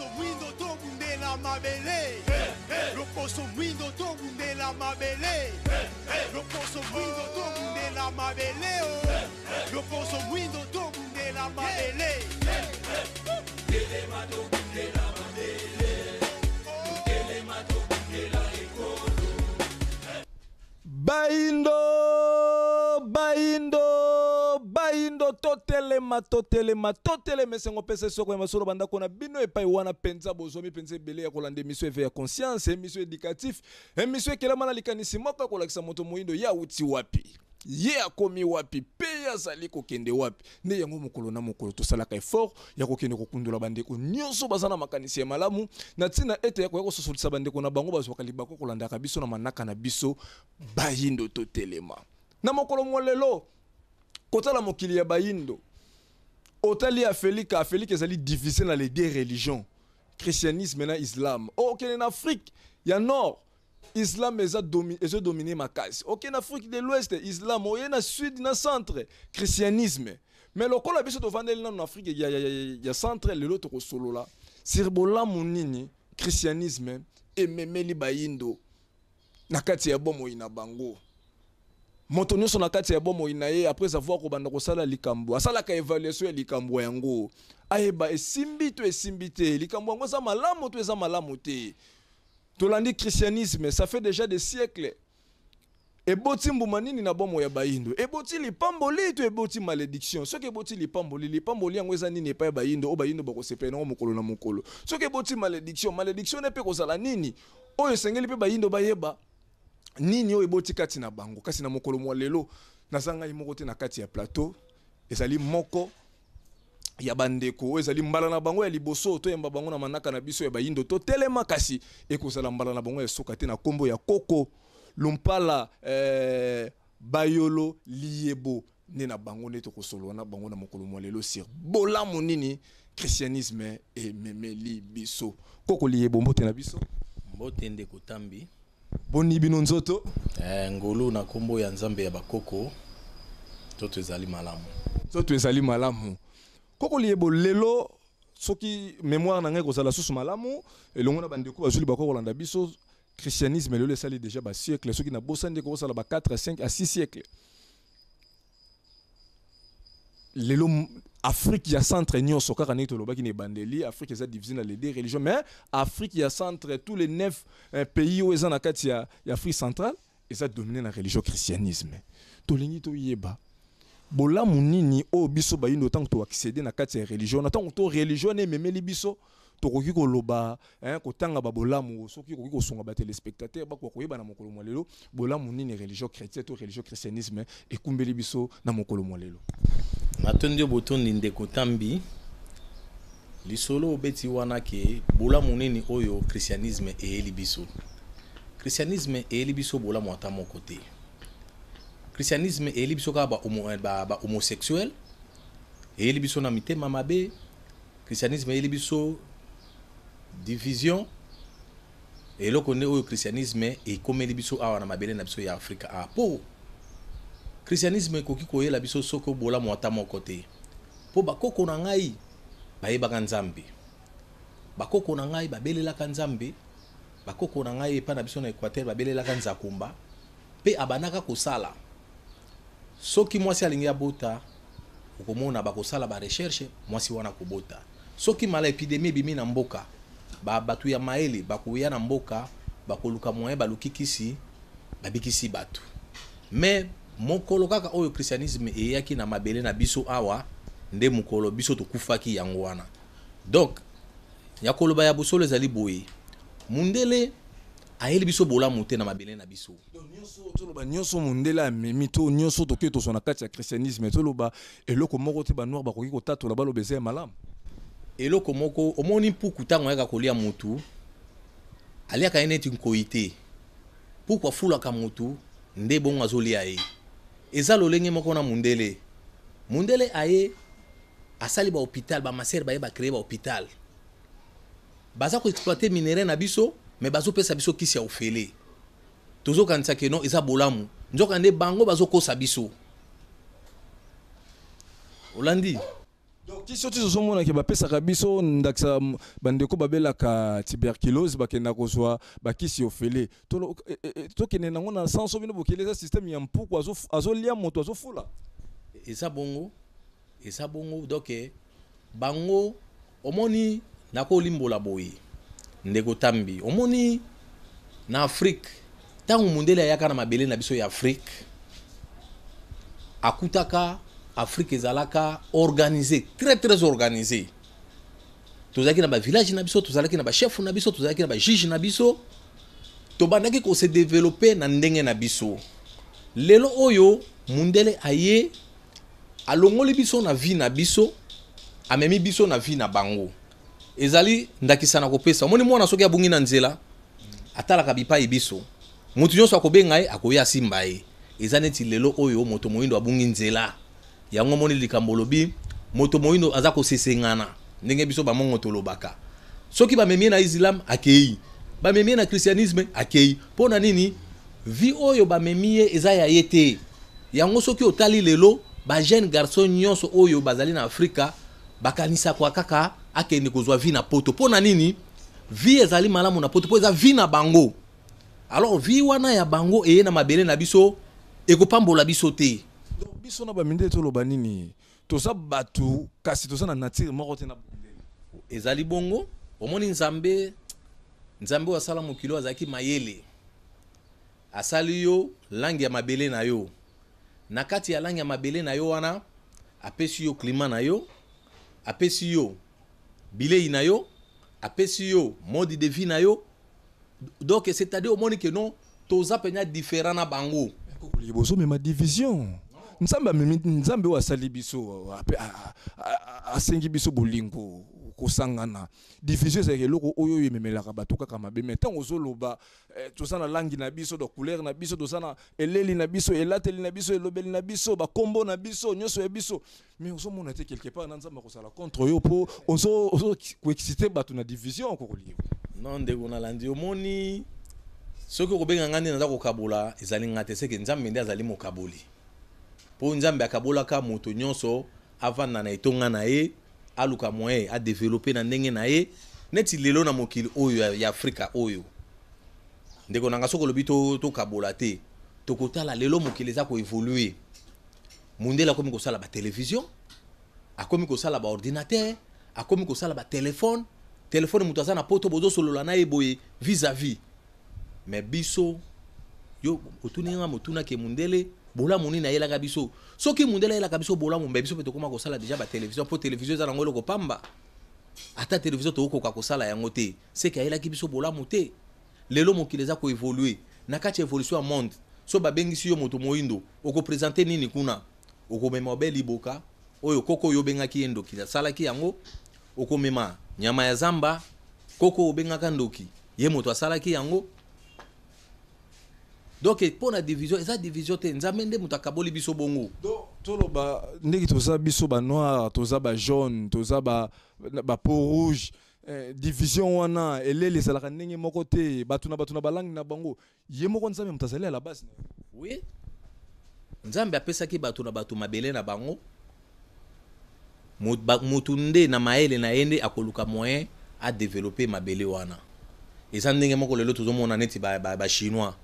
Loposo mwindo tobundela mabele. Loposo mwindo tobundela mabele. Loposo mwindo tobundela mabele. Loposo mwindo tobundela mabele. Telema tobundela mabele. Telema tobundela ekolo. Baindo totelema sengo pese soko ya masolo banda kona bino epai wana penza bozomi penza ebele ya kolanda émission éveil ya conscience, émission éducatif, émission kelama na likanisi moko kolakisa moto moindo ya uti wapi ye akomi wapi pe azali kokende wapi nde yango mokolo na mokolo tosalaka effort ya kokende kokundula bandeko nyonso bazana makanisi ya malamu na tina ete ya kososolisa bandeko na bango bazwaka libako kolandaka biso na manaka na biso bayindo totelema na mokolo molelo kotala mokili ya bayindo otali Afrique ezali divisé dans les deux religions christianisme na islam ok en Afrique ya nord islam est dominé makasi ok en Afrique de l'ouest islam oye na sud na centre christianisme mais lokola biso tovandeli na Afrique ya centre lelo to kosolola sirbola munini christianisme ememeli bayindo na kati ya bomo ina bango moto nyonso na kati ya bomo ina ye après avoir kobanda kosala likambo asala ka évaluation ya likambo yango ayeba esimbi te likambo yango za malamu to eza malamu te tolandi christianisme ça fait déjà des siècles eboti mbuma nini na bomo ya bayindo eboti lipamboli to eboti malédiction soki eboti lipamboli yango eza nini epai ya bayindo o bayindo bakosepela nango mokolo na mokolo soki eboti malédiction ne pe kozala nini oyo esengeli pe bayindo bayeba nini oyo eboti kati na bango kasi na mokolo mwa lelo nazanga moko te na kati ya plateau ezali moko ya bandeko oyo ezali mbala na bango ya liboso to yemba bango na manaka na biso ya bayindo to telema kasi ekozala mbala na bango ya soka te na kombo ya koko lumpala bayolo liyebo ne na bango ne to kosolo na bango na mokolo mwa lelo sir bolamu nini christianisme et memeli biso koko liyebo mbote na biso mbote ndeko tambi boni bino nzoto ngolu na kombo ya nzambe ya bakoko toto ezali malamu koko liyebo lelo soki mémoire na ngai kozala susu malamu elongo na bandeko bazuli bakoko kolanda biso christianisme lelo esali déjà ba siècle soki na bosande ko sala ba 4 5 à 6 siècles lelo Afrique ya centre nyonso kaka nito lobaki ne bandeli Afrique eza divisée dans les deux religions mais Afrique ya centre tous les 9 pays où eza na kati ya Afrique centrale eza dominé na religion christianisme tolingi to yeba bolamu nini o biso bayindo tant to accéder na kati ya religion tant to religion ne memeli biso tokoki koloba kotanga ba bolamu soki koki kosunga ba téléspectateurs ba koyeba na mokolo molelo bolamu nini religion chrétienne to religion christianisme ekumbeli biso na mokolo molelo natondi botondi ndeko tambi lisolo obeti wana ke bolamu nini oyo christianisme eyeli biso bolamu ata moko te christianisme eyeli biso kaka ba homosexuel eyeli biso na mitema mabe christianisme eyeli biso division eloko nde oyo christianisme ekomeli biso awa na mabele na biso ya Afrika po christianisme ekoki koyela biso soko bolamu ata moko te po bakoko na ngai bayebaka nzambe bakoko na ngai babelelaka nzambe bakoko na ngai epa na biso na Équateur babelelaka nzakumba pe abanaka kosala soki mwasi alingi abota okomona bakosala ba recherche mwasi wana kobota soki mala epidemie ebimi na mboka batu ya maele bakoya na mboka bakoluka moyen balukikisi babikisi batu mais mokolo kaka oyo christianisme eyaki na mabele na biso awa nde mokolo biso tokufaki yango wana donc yakoloba ya bosolo ezali boye mundele ayeli biso bolamu te na mabele na biso nyonso mundele amemi to nyonso toke tosona kati ya christianisme toloba eloko moko te banoir bakoki kotatola baloba eza malamu eloko moko omoni mpuku ntango ayaka kolia mutu aliaka ye neti nkoi te mpuku afulaka mutu nde bongo azolia ye eza lolenge moko na mundele aye asali ba hôpital ba masere baye ba créer ba hôpital baza ko exploiter minerai na biso mais bazo pesa biso kisi ya ofele tozo kanisa ke non eza bolamu nzoka nde bango bazo kosa biso Olandi donc ti soti zozomona ke bapesaka biso ndakisa bandeko babelaka tuberculose bakenda kozwa bakisi ofele tokende nango na sanso bino bokele eza systeme ya mpuku azolia moto azofula eza bongo donc bango omoni nakolimbola boye ndeko tambi omoni na Afrique ntango mundele ayaka na mabele na biso ya Afrique akutaka Afrique ezalaka organisé très organisé tozalaki na ba village na biso tozalaki na ba chef na biso tozalaki na ba juge na biso tobandaki ko se développer na ndenge na biso lelo oyo mundele aye alongoli biso na vie na biso amemi biso na vie na bango ezali ndakisana kopesa omoni mwana soki abungi na nzela atalaka bipai biso mutu nyonso akobenga ye akoya simba ye eza neti lelo oyo moto moyindo abungi nzela yango moni likambo lobi moto moyindo aza kosesengana ndenge biso bamongo tolobaka soki bamemie na islam akei bamemie na christianisme akei pona nini vi oyo bamemie eza ya yete yango soki otali lelo ba jeune garçon nyonso oyo bazali na Afrika bakanisa kwa kaka akende kozwa vi na poto pona nini vi ezali malamu na poto po eza vi na bango alors vi wana ya bango eye na mabele na biso ekopambola biso te donc biso na bamindele toloba nini toza batu kasi toza na nature moko te na bondele ezali bongo omoni nzambe wasala mokilo azaki mayele asali yo langi ya mabele na yo na kati ya langi ya mabele na yo wana apesi yo climat na yo apesi yo bilei na yo apesi yo mode de vie na yo donc c'est-à-dire omoni que non toza penya différent na bango liboso mema division nzambe wasali biso asengi biso bolingo kosangana division ezalaka eloko oyo ememelaka bato kaka mabe me ntango ozoloba toza na langi na biso do couleur na biso toza na eleli na biso elateli na biso elobeli na biso bakombo na biso nyonso ya biso mais ozomona te quelque part na nzambe akosala contre yo mpo koexcite bato na division kokolia non ndeko nalandi omoni soki okobenga ngandi naza kokabola ezali nga te seke nzambe nde azali mokaboli mpo nzambe akabolaka moto nyonso avanda na etonga na ye aluka moyen adevelope na ndenge na ye neti lelo na mokili oyo ya Afrika oyo ndeko nanga soko lobi tokabola te tokotala lelo mokili eza koevolue mundele akomi kosala batelevizio akomi kosala baordinateur akomi kosala batelefone telefone moto aza na poto bozosolola na ye boye vis-à-vis mais biso yo otuninga motuna ke mundele bolamu nini ayelaka biso soki mundele ayelaka biso bolamu mbe biso pe tokoma kosala déjà ba télévision po télévision eza nango eloko pamba ata télévision tokokoka kosala yango te seki ayelaki biso bolamu te lelo mokili eza koévolue na kati ya évolution ya monde so babengisi yo moto moyindo okopresente nini kuna okomema obe liboka oyo koko oyo obengaki ye ndoki asalaki yango okomema nyama ya zamba koko obengaka ndoki ye moto asalaki yango donc pour la division eza division te nzambe nde moto akaboli biso bongo donc toloba ndenge toza biso ba noir toza ba jaune toza ba peau rouge division wana elele ezalaka ndenge moko te bato na balangi na bango ye moko nzambe moto azali à la base oui nzambe apesaki bato na bato mabele na bango motu nde na maele na ye nde akoluka moyen a développer mabele wana eza ndenge moko lelo tozomona neti ba chinois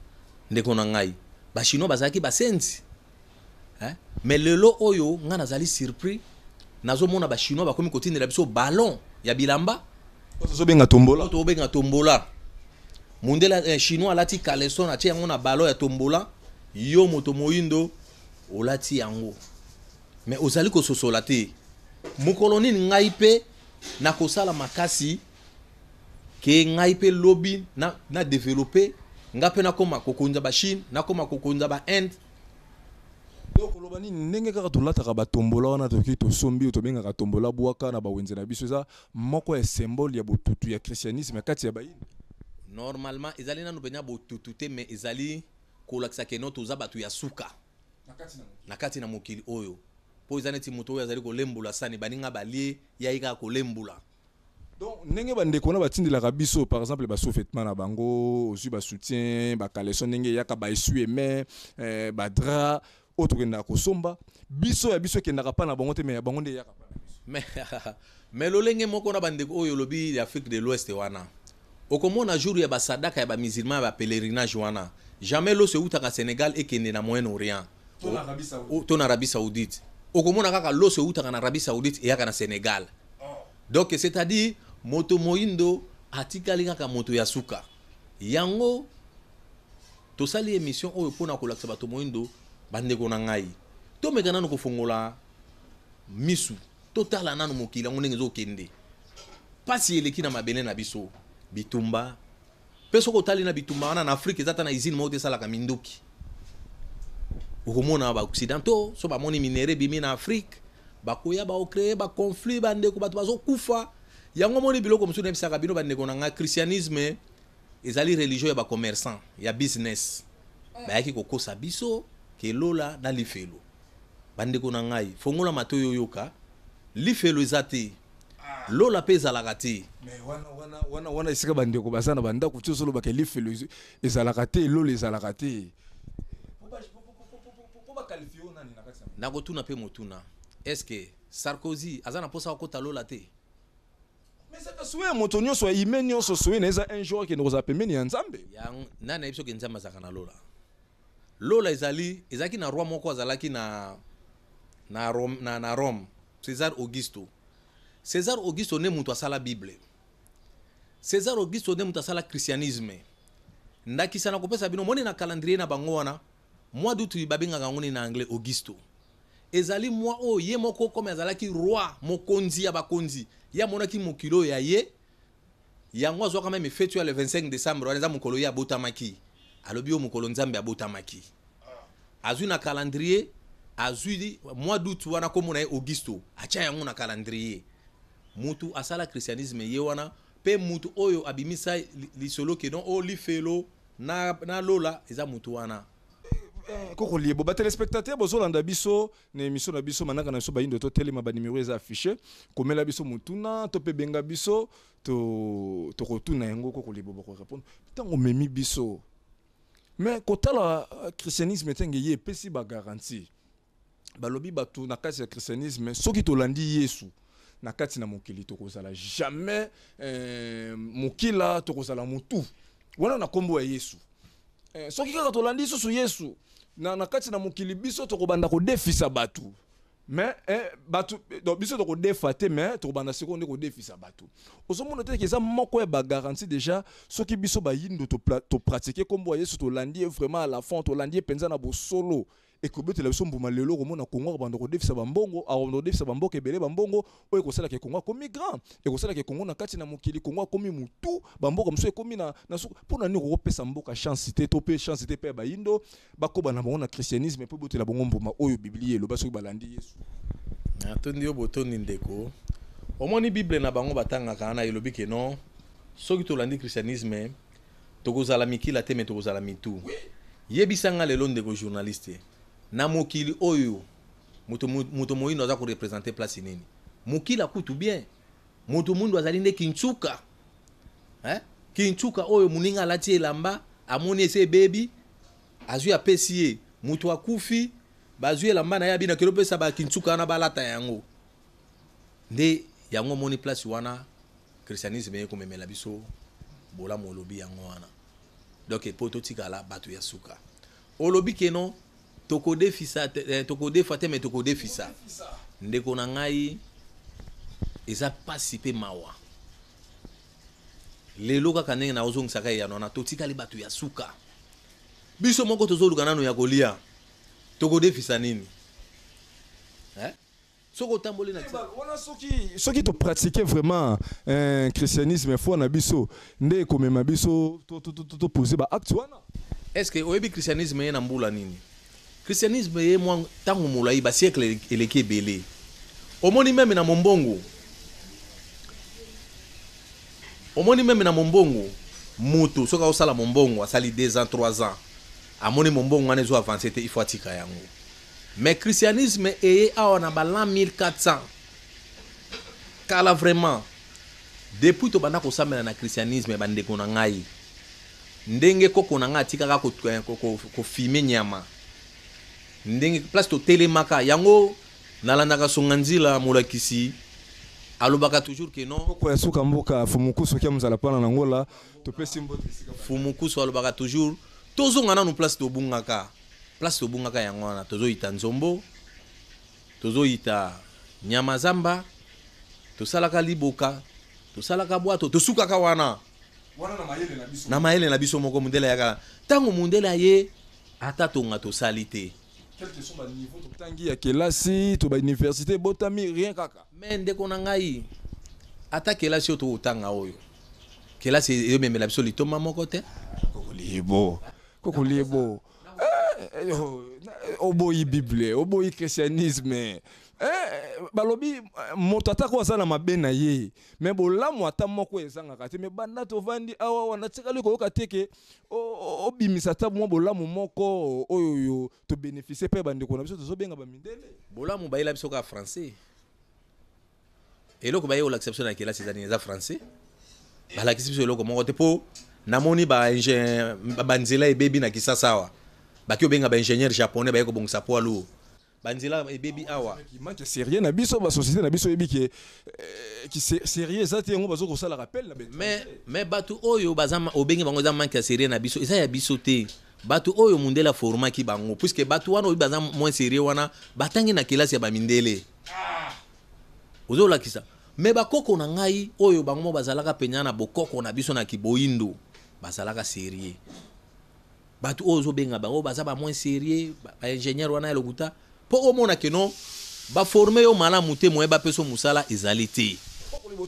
ndeko na ngai ba chinois bazalaki basenzi mais lelo oyo nga nazali surpris nazomona ba chinois bakomi kotindela biso ballon ya bilamba tobenga tombola mundela chinois alati caleçon atie yango na ballon ya tombola yo moto moyindo olati yango mais ozali kososola te mokolo nini ngai pe na kosala makasi ke ngai pe lobby na développer nga pe nakoma kokonza ba Chine nakoma kokonza ba Inde donc loba nini ndenge kaka tolataka batombola wana toki tosombi tobengaka tombola bwaka na bawenze na biso eza moko ya symbole ya botutu ya christianisme kati ya bayini normalement ezali nanu penya botutu te mais ezali kolakisa keno toza batu ya suka na kati na mokili oyo po eza neti moto oyo azali kolembola sani baninga balie yaika kolembula donc ndenge bandeko na batindelaka biso par exemple basouffetement na bango aussi basoutien bakaleson ndenge yaka baessuie-main badra autre kendaka kosomba biso ya biso ekendaka pa na bango te mais ya bango nde yaka pa na biso mais lolenge moko na bandeko oyo lobi d'Afrique de l'Ouest wana okomona jour ya basadaka ya ba musulman ba pèlerinage wana jamais lo se utaka Sénégal ekende na Moyen-Orient to na Arabie Saoudite okomona kaka lo se utaka na Arabie Saoudite eyaka na Sénégal. Donc c'est-à-dire moto moindo atikali kaka moto ya suka yango tosali émission oyo pona kolakisa bato moindo bandeko na ngai to mekana no kofongola misu totala nanu mokila ngonenge zokende pasi eleki na mabele na biso bitumba peso kotali na bitumba wana na Afrique ezata na izine mote sala ka minduki okomona ba occidentaux so ba moni minere bimi na Afrique bakoya ba créer ba conflit bandeko bato bazokufa yango moni biloko musu na bisaka bino bandeko na nga christianisme ezali religion ya ba commerçant ya business bayaki kokosa biso ke lola na lifelo bandeko na ngai fongola matoyo yoka lifelo ezate lola pe ezalaka te mais wana esika bandeko basana banda kutu solo bake lifelo ezalaka te lola ezalaka te po ba qualifier nani na kati na kotuna pe motuna est-ce que Sarkozy azana posa okota lola te mais ça souhait moto nyonso ime nyonso souhait na eza un jour ke noza pemeni ya nzambe yang nana ebiso ke nzambe azaka na lola lola ezaki na roi moko azalaki na Rome César Augusto ne mutu asala Bible César Augusto ne mutu asala christianisme ndakisa na kopesa bino moni na calendrier na bango wana mois d'août babengaka ngoni na anglais Augusto ezali mois o ye moko comme azalaki roi mokonzi ya bakonzi ya monaki mokilo ya ye yango azwaka même fête le 25 décembre wana za mokolo ya botamaki alobi o mokolo nzambe abotamaki azwi na calendrier azwi mois d'août wana komona ye Augusto acha yango na calendrier mutu asala christianisme ye wana pe mutu oyo abimisa lisolo ke don o lifelo na lola eza mutu wana koko liebo ba téléspectateurs bozolanda biso na émission na biso manaka na biso ba indo to telema ba numéro eza affiché komela biso mutuna to pe benga biso to kotuna yango koko liebo bako répondre tango memi biso mais kotala christianisme tenge ye pesi ba garantie balobi batu na kati ya christianisme soki tolandi Yesu na kati na mokili tokozala jamais mokila tokozala mutu wana na kombo ya Yesu soki kaka tolandi susu Yesu na kati na mokili biso tokobanda ko defisa batu mais batu donc biso toko defate mais tokobanda seconde ko defisa batu osomona te keza moko ya ba garantie déjà soki biso ba yindo to pratiquer kombo ya Yesu tolandi vraiment à la fond tolandi penza na bo solo et que bete la biso mbuma lelo komona Kongo banda ko defisa bambongo awondo defisa bamboka ebele bambongo oyo ko sala ke Kongo ko migrant et ko sala ke Kongo na kati na mokili Kongo komi mutu bamboka mso komi na pona ni ko pesa mboka chance te to pe chance te pe ba yindo bakoba na bongo na christianisme pe botela bongo mbuma oyo biblie lo baso balandi Yesu atondi yo botoni ndeko omoni bible na bango batanga kana elobi ke non soki tolandi christianisme tokozala mikila te me tokozala mitu yebisanga lelo ndeko journaliste na mokili oyo muto moyindo aza ko représenter place nini mokila kutu bien muto mundu azali nde kinchuka kinchuka oyo muninga lati elamba amoni ese baby azwi apesi muto akufi bazwi elamba na yabi na kelo pesa ba kinchuka na balata yango nde yango moni place wana christianisme ko memela biso bola molobi yango wana donc poto tikala batu ya suka olobi keno toko defisa mais toko defisa ndeko na ngai eza pasi pe mawa lelo kaka ndenge na ozongisaka ya nona totikali batu ya suka biso moko tozoluka nano ya kolia toko defisa nini soko tamboli na wana soki to pratiquer vraiment un christianisme fo na biso nde komema biso to poser ba acte wana est-ce que oyebi christianisme ye na mbula nini christianisme ye mwa tango molai ba siècle eleki ebele omoni meme na mombongo mutu soka osala mombongo asali 2 ans 3 ans amoni mombongo wana ezo avancer te il faut atika yango mais christianisme eye awa na balan 1400 kala vraiment depuis to banda kosambela na christianisme bandeko na ngai ndenge koko na ngai atikaka ko filmer nyama ndenge place to telemaka yango nalandaka songa nzila molakisi alobaka toujours que non Koko ya suka mboka fumukusu kia mzala pana na ngola to pesi mbote fumukusu alobaka toujours tozonga nanu place tobungaka yango wana tozoyita nzombo tozoyita nyama zamba tosalaka liboka tosalaka bwato tosukaka wana na mayele na biso moko mundele yaka tango mundele aye ata tonga tosali te quel que soit le niveau to tangi ya kelasi to ba université botami rien kaka mais ndeko na ngai ata kelasi oto otanga oyo kelasi eyomemela biso litoma moko te koko liebo oboyi bible oboyi christianisme balobi moto atako aza na mabe na ye me bolamu ata moko ezangaka te me banda tovandi awa wana tikali koyoka teke obimisa ata mwa bolamu moko oyo to bénéficier pe bandeko na biso tozobenga bamindele bolamu bayela biso ka français eloko baye olakisa na kelasi ezali eza français balakisi biso eloko moko te po namoni banzela ebebi na kisasa awa baki obenga baingénieur japonais baye kobongisa poids lourd banzela ebebi awa manque sérieux na biso ba société na biso ebi ki sérieux ezati yango bazo kosala rappel na mais batu oyo bazama obengi bango za manque sérieux na biso eza ya biso te batu oyo mundela formaki bango puisque batu wana oyo baza moins sérieux wana batangi na kelasi ya bamindele ozolakisa me bakoko na ngai oyo bango bazalaka penya na bokoko na biso na kiboindo bazalaka sérieux batu oyo ozobenga bango baza ba moins sérieux ba ingénieur wana ya lokuta po omona ke non ba former yo malamu te moye ba peso musala ezali te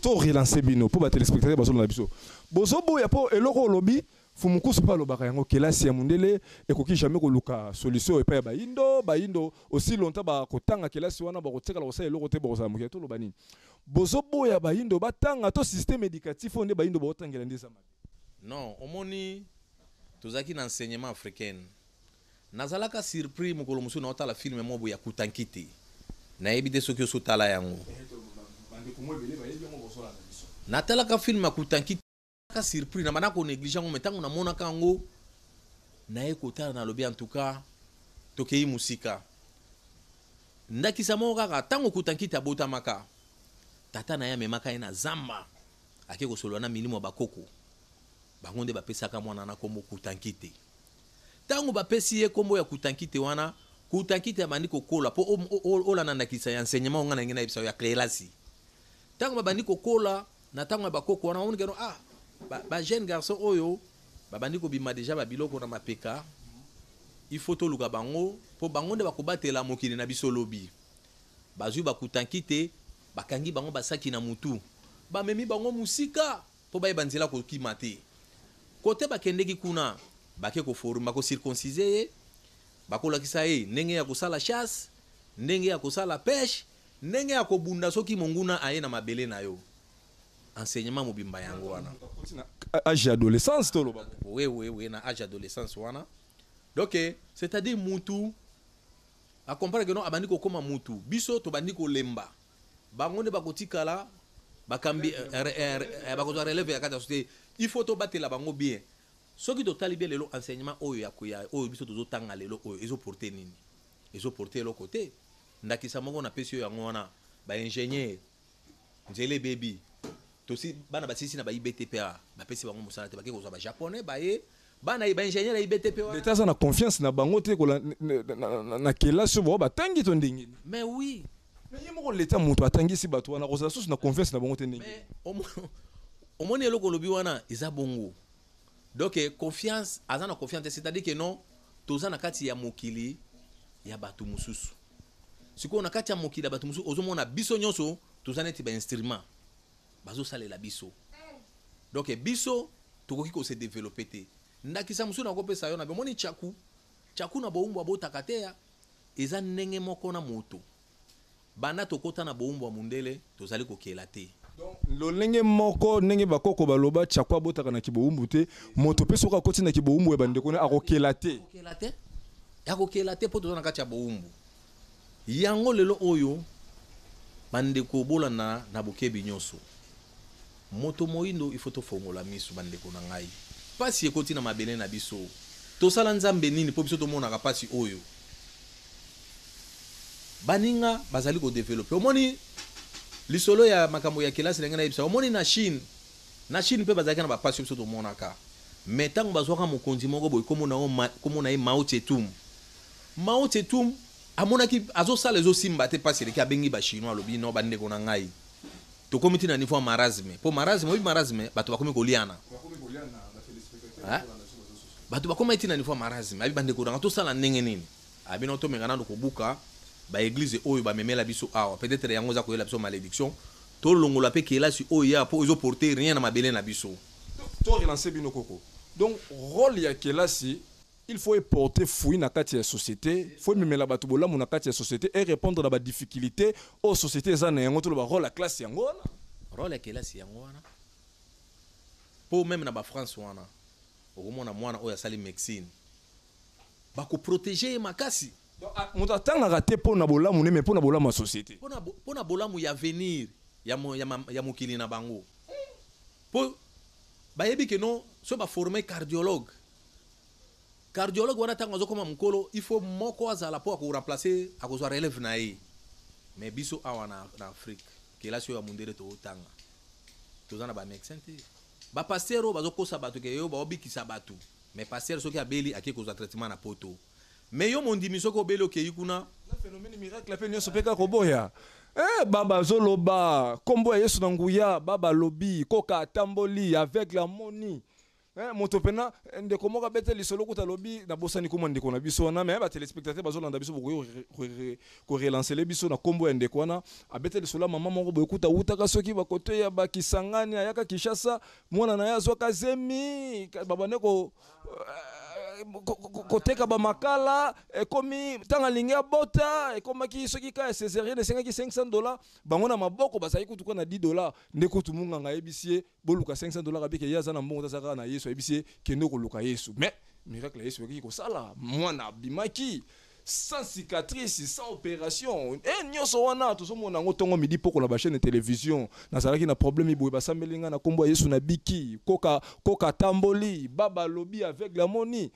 to relancer bino po ba téléspectateur bazo na biso bozo boya po eloko lobi fumukusu pa lobaka yango kelasi ya mundele ekoki jamais koluka solution epa ya bayindo aussi longtemps ba kotanga kelasi wana ba kotekala kosa eloko te ba kosa mokia to lobani bozo boya bayindo batanga to système éducatif onde bayindo ba otangela ndeza mabe non omoni tozaki na enseignement africain nazalaka surpris mokolo musu na otala film mobo ya kutankite na ebide soki osotala yango natalaka film ya kutankite ka surpris na bana ko négliger ngo metango na mona kango na ekotala na lobi en tout cas tokei musika ndakisa mo kaka tango kutankite abota maka tata na ya memaka ina zamba akeko solwana milimo bakoko bango nde bapesaka mwana na kombo kutankite tango bapesi ye kombo ya kutankite wana kutankite abandi kokola po olanda ndakisa ya enseignement ngana ngena ebisa ya kelasi tango babandi kokola na tango bakoko wana on ngeno ba jeune garçon oyo babandi kobima déjà babiloko na mapeka il faut to luka bango po bango nde bakobatela mokili na biso lobi bazui bakutankite bakangi bango basaki na mutu bamemi bango musika po baye banzela kokima te kote bakendeki kuna bake koforma ko circonciser ye bakolakisa ye ndenge ya kosala chasse ndenge ya kosala pêche ndenge ya kobunda soki monguna aye na mabele na yo enseignement mobimba yango wana âge adolescence to loba oui na âge adolescence wana donc c'est-à-dire mutu a comprendre que non abandi ko koma mutu biso to bandi ko lemba bango ne bakotikala bakambi bakozwa relève ya kata société il faut to batela bango bien soki totali bien lelo enseignement oyo ya koya oyo biso tozotanga lelo oyo ezoporte nini ezoporte eloko te ndakisa moko na pesi oyo yango wana ba ingénieur nzele baby tosi bana basisi na ba IBTP bapesi bango mosala te bake kozwa ba japonais baye bana ba ingénieur ya IBTP wana l'état ça na confiance na bango te kola na kelasi bo batangi to ndingi mais oui mais yemo l'état moto atangisi bato wana kozala sosi na confiance na bango te ndingi mais omoni eloko lobi wana eza bongo donc confiance azana confiance c'est-à-dire que non toza na kati ya mokili ya batu mususu siko na kati ya mokili ya batu mususu ozomona biso nyonso toza neti ba instrument bazo salela biso donc biso tokoki ko se développer te ndakisa musu na kopesa yo na bomoni chaku na boumbu abotaka te ya eza ndenge moko na moto bana tokota na boumbu ya mundele tozali kokela te donc lolenge moko ndenge bakoko baloba chaku abotaka na kiboumbu te moto pe soka koti na kiboumbu ebande kona akokela te akokela te po toza na kati ya boumbu yango lelo oyo bandeko bolana na bokebi nyonso moto moindo il faut to fongola miso bandeko na ngai pasi ekoti na mabele na biso tosala nzambe nini po biso tomonaka pasi oyo baninga bazali ko développer omoni lisolo ya makambo ya kelasi ndenge na yebisa omoni na Chine mpe bazalaki na bapasi biso tomonaka mais ntango bazwaka mokonzi moko boye komona ye Mao Tse-tung amonaki azosala ezosimba te mpasi eleki abengi bachinois alobi no bandeko na ngai tokomi ti na niveau ya marasme mpo marasme oyebi marasme bato bakomi koliana bato bakomi ti na niveau ya marasme abi bandeko na ngai tosala ndenge nini abino tomeka nano kobuka baeglize oyo bamemela biso awa peut-être yango eza koyela biso malédiction tolongola mpe kelasi oyo ya mpo ezoporte rien na mabele na biso to relancer bino koko donc rôle ya kelasi il faut porter fouille na kati ya société faut memela bato bolamu na kati ya société et répondre na ba difficulté aux sociétés za na yango to ba rôle ya classe yango wana rôle ya kelasi yango wana po même na ba France wana okomona mwana oyo asali médecine bako protéger makasi moto atangaka te mpo na bolamu ne mais mpo na bolamu ya société mpo na bolamu ya avenir ya mokili na bango po bayebi ke no so baforme cardiologue wana ntango azokoma mokolo il faut moko azala mpo akoremplace akozwa relève na ye mais biso awa na afrique kelasi oyo ya mundele tootanga toza na bamédecin te bapaster oyo bazokosa bato ke yo baobikisa bato mais paster soki abeli ake kozwa traitement na poto mais yo mondimi soki obeli okei kuna phénomène miracle mpe nyonso mpe kaka koboya baba azoloba kombo ya yesu na nguya baba lobi koka atamboli avec la moni moto pena ndeko moko abete lisolo kuta lobi na bosani koma ndeko na biso wana mais ba téléspectateur bazolanda biso bokoyo ko relancer le biso na kombo ya ndeko wana abete lisolo mama moko boye kuta utaka soki bakote ya bakisangani ayaka Kishasa mwana na yazo kazemi baba neko koteka ba makala ekomi tanga linga bota ekomaki soki ka césarienne esengaki $500 bango na maboko bazali kutuka na $10 ndeko tumunga nga yebisie boluka $500 abike yaza na mbongo tazaka na Yesu yebisie kende ko luka Yesu mais miracle Yesu yaki ko sala mwana bimaki sans cicatrice sans opération nyonso wana tozomona ngo tongo midi poko na ba chaîne de télévision nazalaki na problème boye basambelinga na kombo Yesu na biki koka tamboli baba lobi avec la moni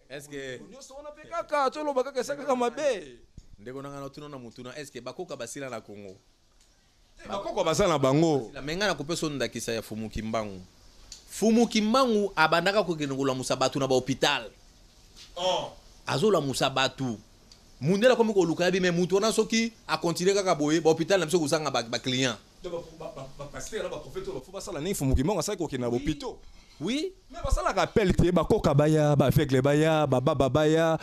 est-ce que nyonso wana pe kaka tolo bakaka saka mabe ndeko nanga na na mutuna est-ce que bakoka basila na Congo bakoko basala na bango la menga na kopesa ndakisa ya Fumu Kimbangu abandaka kokende kolamusa bato na ba hôpital azola musa batu mundela komi ko luka bi mais mutu na soki a continuer kaka boye ba hôpital na biso kusanga ba client ba pasteur ba prophète ba faut basala ni Fumu Kimbangu asaki kokenda ba hôpital oui mais basala ka appel te ba koka baya ba avec baya ba baba baya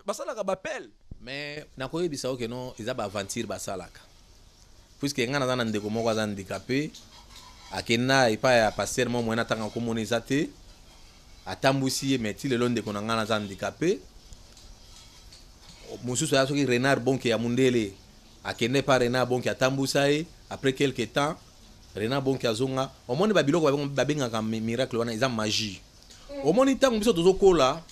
basala ka ba appel mais na koyebisa oke no eza ba aventure basalaka puisque ngana za na ndeko moko za handicapé akena ipa ya pasteur mo mwana tanga ko moniza te atambusi ye meti lelo ndeko na ngana za handicapé mususu ya soki Renard Bonke ya mundele akende pa Renard Bonke atambusa ye après quelque temps Renard Bonke azonga omoni ba biloko babengaka miracle wana eza magie omoni tango biso tozokola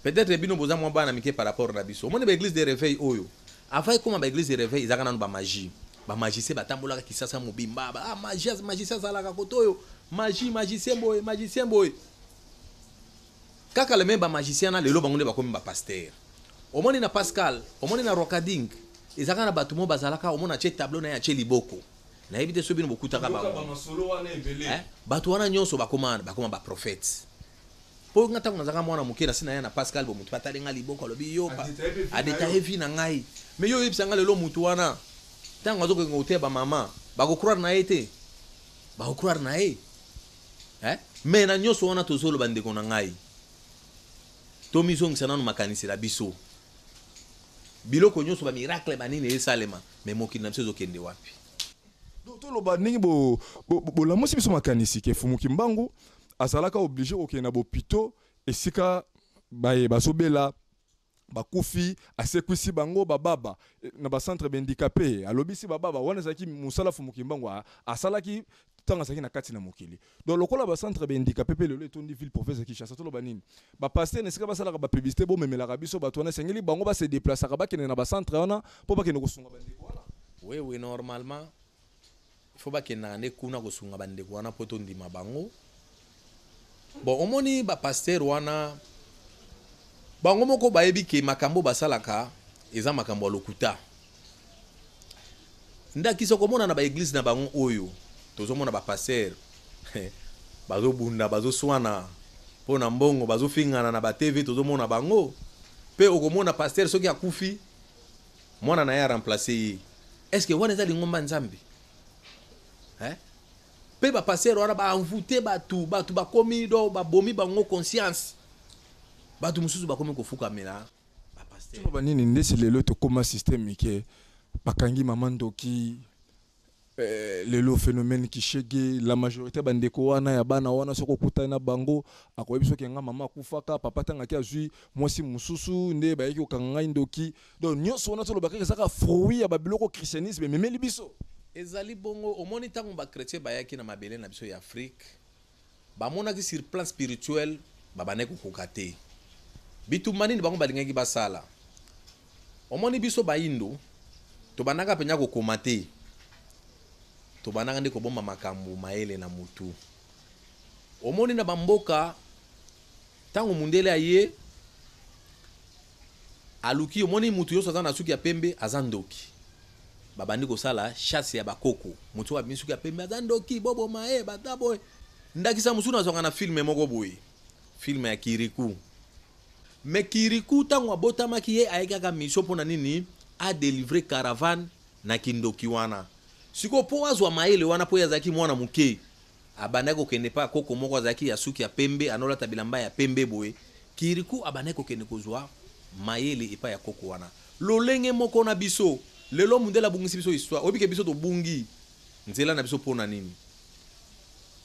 peut-être bino boza mwa bana mike par rapport na biso omoni ba église de réveil oyo afai koma ba église de réveil ezaka nanu ba magie ba magicien batambolaka Kisasa mobimba magicien zalaka kotoyo magicien boy kaka le même ba magicien na lelo bango nde bakomi ba pasteur omoni na Pascal omoni na Rokading ezaka na bato mo bazalaka omona che tableau na ya che liboko na ebite so bino bokutaka bango bato wana nyonso bakoma ba prophète po ngata ngazaka mwana mukera sina ya na Pascal bo mutu batalenga liboko alobi yo pa adeta heavy na ngai mais yo yebisanga lelo mutu wana tango azoko ngote ba mama bako croire na ete bako croire na e mais na nyonso wana tozolo bandeko na ngai to mizongisa nanu makanisi la biso biloko nyonso ba miracle banini esalema mais mokili na biso ezokende wapi toloba ningi bolamusi biso makanisi ke Fumu Kimbangu azalaka obligé kokenda bopito esika bazobela bakufi asekwisi bango bababa na ba centre handicapé alobisi bababa wana zaki musala Fumu Kimbangu asalaki tanga saki na kati na mokili donc lokola ba centre handicapé pe lelo etondi ville province Kinshasa toloba nini ba pasteur nesika basala ba publicité bo memelaka biso bato wana sengeli bango ba se déplacer ba kene na ba centre wana po ba kene kosunga bandeko wana oui normalement il faut ba kena ne kuna kosunga bandeko wana po to ndima bango bon omoni ba pasteur wana bango moko bayebi ke makambo basalaka eza makambo ya lokuta ndaki sokomona na ba église na bango oyo tozomona ba pasteur bazo bunda bazo swana pona mbongo bazo fingana na ba TV tozomona bango pe okomona pasteur soki akufi mwana na ya remplacer yi est-ce que wana ezali ngomba nzambe pe ba pasteur wana ba envoûter batu bakomi do ba bomi bango conscience batu mususu bakomi kofuka mela ba pasteur ba nini ndesi lelo to koma système ke bakangi mama ndoki lelo phénomène qui shege la majorité bandeko wana ya bana wana soko kutana na bango akoyebi soki nga mama kufaka papa tanga ki azui mwasi mususu nde ba yeki okanga ndoki donc nyonso wana tolo bakaka saka fruit ya babiloko christianisme memeli biso ezali bongo omoni tango ba chrétien bayaki na mabele na biso ya Afrique bamonaki sur plan spirituel babaneki kokate bitumanini bango balingaki basala omoni biso bayindo to banaka penya kokoma te to banaka nde kobomba makambo maele na mutu omoni na bamboka tango mundele aye aluki omoni mutu yoso aza na suki ya pembe aza ndoki babandi kosala chasse ya bakoko mutu wa misuki ya pembe aza ndoki bobo mae batabo ndakisa musu na zonga na filme moko boye filme ya Kirikou mais Kirikou tango abotamaki ye ayekaka mission pona nini a délivrer caravane na kindoki wana siko po azwa maele wana po yazaki mwana muke abandako kende pa koko moko azaki ya suki ya pembe anola tabilamba ya pembe boye Kirikou abandako kende kozwa maele epa ya koko wana lolenge moko na biso lelo mundela bungisi biso histoire obike biso to bungi nzela na biso pona nini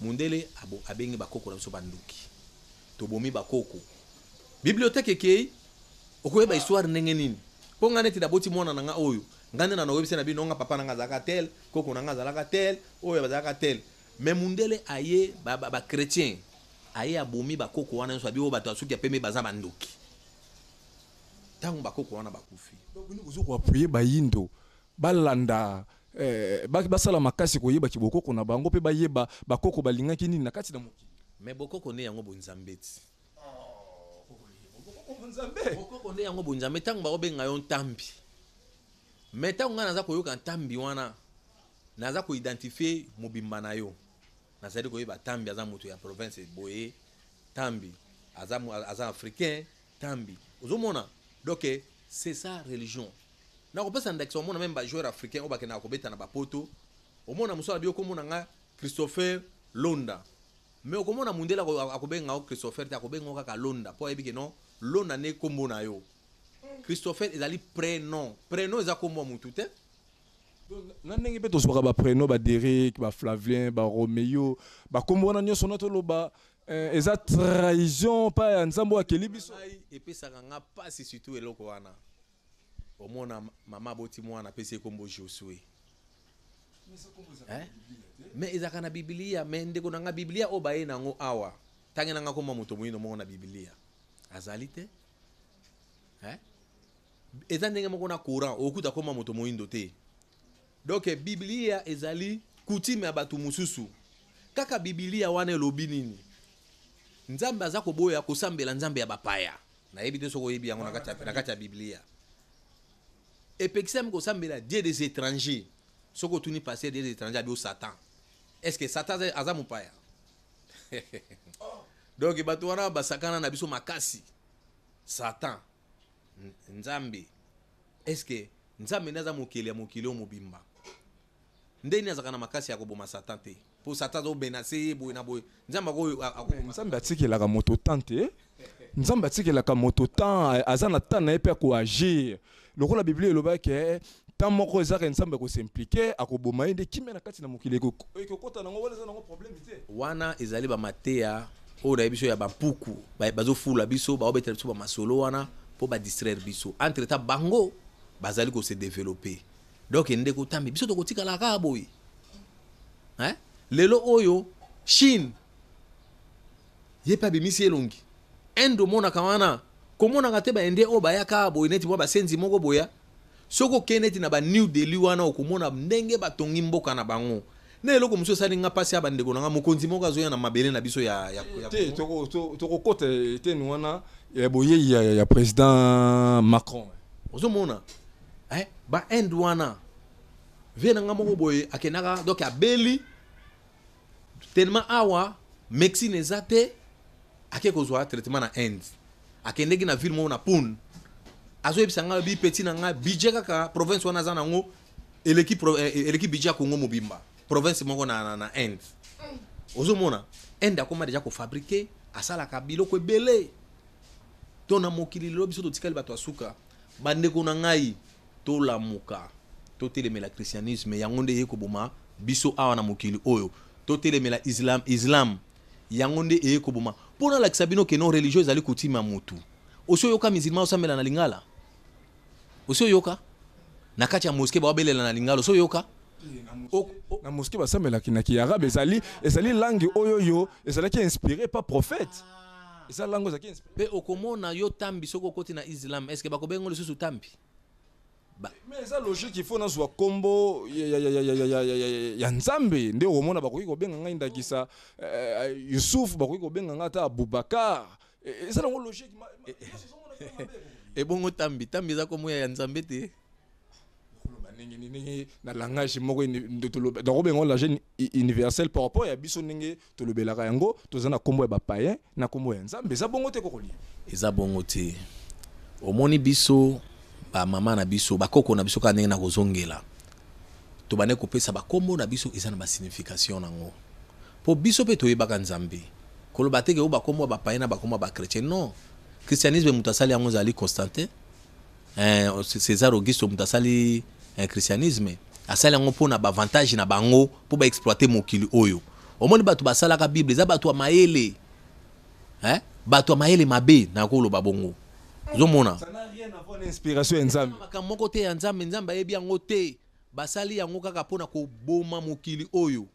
mundele abengi bakoko na biso banduki to bomi bakoko bibliothèque kei okoyeba histoire ndenge nini po ngane ti daboti mwana nanga oyo ngane na website na bino nga papa nanga zaka tel koko nanga zalaka tel oyo bazaka tel mais mundele aye ba chrétien aye abomi bakoko wana nso abio bato asuki apeme baza banduki tango bakoko wana bakufi donc nous vous appuyer bayindo balanda basala makasi koyeba kiboko na bango pe bayeba bakoko balingaki nini na kati na moki mais bokoko ne yango bonzambeti nzambe bokoko ne yango bonzambe tango baobenga yo ntambi mais tango nga naza koyoka ntambi wana naza ko identifier mobimba na yo nazali koyeba tambi aza moto ya province boye tambi aza africain tambi ozomona donc c'est ça religion na kopesa ndakisa omona même ba joueur africain obakena kobeta na bapoto omona musala bio komona nga Christopher Londa mais okomona mundela akobenga Christopher ta akobenga kaka Londa po ebike non Londa ne kombo na yo Christopher ezali prénom eza kombo mutu te na ndenge pe tosoka ba prénom ba Derek ba Flavien ba Romeo ba kombo wana nyonso na toloba eza trahison pa ya nzambo akeli biso epesaka nga pasi surtout eloko wana omona mama boti mwana pesi kombo Josué mais ezaka na Biblia mais ndeko na nga Biblia obaye nango awa tangi nanga komba moto moyino moko na Biblia azali te eza ndenge moko na courant okuta komba moto moyindo te donc Biblia ezali coutume ya bato mususu kaka Biblia wana elobi nini nzambe aza koboya kosambela nzambe ya bapaya na yebi te soko yebi yango na kati ya Biblia epekisami kosambela dieu des étrangers soko tuni passer dieu des étrangers abio Satan est-ce que Satan aza mupaya donc bato wana basakana na biso makasi Satan nzambe est-ce que nzambe naza mokili ya mokili o mobimba ndeni azaka na makasi ya koboma Satan te po Satan zo benase boy na boy nzamba ko nzambe atikelaka moto tante nzambe atikelaka moto tan aza na tan na ye pe ko agir lokola Biblia eloba ke tan moko ezaka nzambe ko s'impliquer akoboma ende kimena kati na mokili ko ekokota nango wala za nango problème te wana ezali ba matea o da biso ya bampuku bazo fula biso ba obetela biso ba masolo wana po ba distraire biso entre ta bango bazali ko se développer donc ndeko tambi biso to kotikala ka boy lelo oyo Chine yepa bimisi elongi endo mona kawana komona ngate ba ende o bayaka boy neti mo ba senzi moko boya soko keneti na ba New Delhi wana okomona ndenge batongi mboka na bango na eloko muso sali nga pasi aba ndeko nga mokonzi moko azoya na mabele na biso ya te toko kote te wana ya boye ya président Macron ozomona ba end wana vie nanga moko boye akenaka donc abeli tellement awa médecine ezate ake kozwa traitement na Inde akendeki na ville moko na Pune azoyebisa nga bi petit na nga budget kaka province wana za nango eleki budget ya Congo mobimba province moko na Inde ozomona Inde akoma deja kofabrike asalaka biloko ebele to na mokili lelo biso totikali bato asuka bandeko na ngai tolamuka totelemela christianisme yango nde ekoboma biso awa na mokili oyo totelemela islam yango nde ekoboma mpona lakisa bino ke non religieux ezali kotima mutu osi oyoka musulman osambela na lingala osi oyoka na kati ya moske baobelela na lingala osi oyoka na moské basambelaki na kiarabe ezali langue oyo yo ezalaki inspiré par prophète eza langue ezalaki inspiré pe okomona yo tambi soko okoti na islam est-ce que bakobengo lisusu tambi mais eza logique il faut nazwa kombo ya nzambe nde okomona bakoki kobenga ngai ndakisa Yusuf bakoki kobenga ngai ata Abubakar eza nango logique ebongo tambi eza komo ya nzambe te na langage moko donc bengo la jeune universel par rapport ya biso ndenge tolobelaka yango toza na kombo ya bapayen na kombo ya nzambe eza bongo te kokoli eza bongo te omoni biso ba mama na biso bakoko na biso ka ndenge na kozongela to bane kopesa bakombo na biso eza na ba signification nango po biso pe toyebaka nzambe koloba teke o bakombo ba payen na bakombo ba chrétien non christianisme mutasali yango zali Constantin César Auguste mutasali christianisme asali yango mpona bavantage na bango mpo baexploite mokili oyo omoni bato basalaka bible eza bato ya mayele bato ya mayele mabe na koloba bongo ozomona inspiration ya nzambe makambo moko te ya nzambe nzambe ayebi yango te basali yango kaka mpona koboma mokili oyo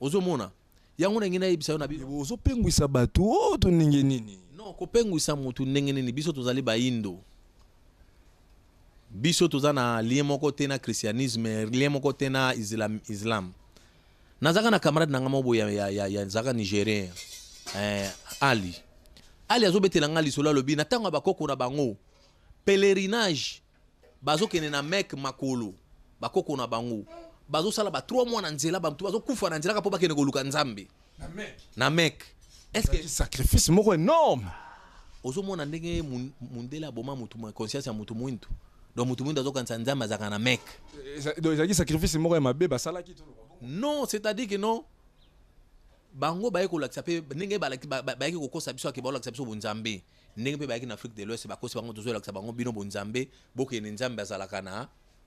ozomona yango ndenge nayebisa yo na biso ozopengwisa bato oyo to ndenge nini non kopengwisa motu ndenge nini biso tozali bayindo biso toza na lien moko te na christianisme lien moko te na islam nazaka na camarade nanga mobo ya zaka nigérien ali azobetela nga lisolo alobi na ntango ya bakoko na bango pèlerinage bazokende na Mecque makolo bakoko na bango bazosala ba 3 mois na nzela bato bazokufa na nzela mpo bakende koluka nzambe na Mecque est-ce que sacrifice moko énorme ozomona ndenge mundela boma mutu conscience ya mutu mwintu donc mutu mwintu azokanisa nzambe azaka na Mecque ezalaki sacrifice moko ya mabe basalaki to non c'est-à-dire que non bango baye kolakisa pe ndenge bayaki kokosa biso ake balakisa biso bonzambe ndenge pe bayaki na Afrique de l'Ouest bakosi bango tozolakisa bango bino bonzambe bokende nzambe azalaka